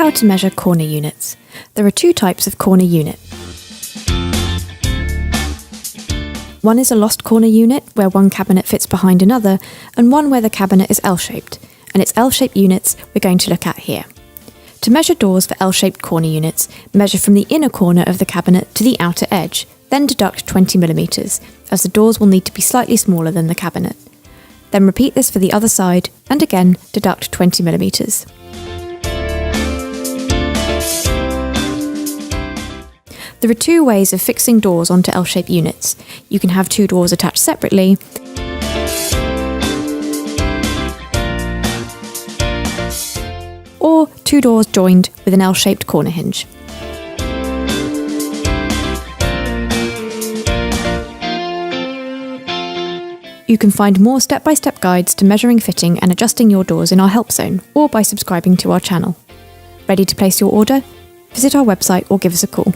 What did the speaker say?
How to measure corner units. There are two types of corner unit. One is a lost corner unit, where one cabinet fits behind another, and one where the cabinet is L-shaped, and it's L-shaped units we're going to look at here. To measure doors for L-shaped corner units, measure from the inner corner of the cabinet to the outer edge, then deduct 20 millimetres, as the doors will need to be slightly smaller than the cabinet. Then repeat this for the other side, and again deduct 20 millimetres. There are two ways of fixing doors onto L-shaped units. You can have two doors attached separately, or two doors joined with an L-shaped corner hinge. You can find more step-by-step guides to measuring, fitting and adjusting your doors in our help zone, or by subscribing to our channel. Ready to place your order? Visit our website or give us a call.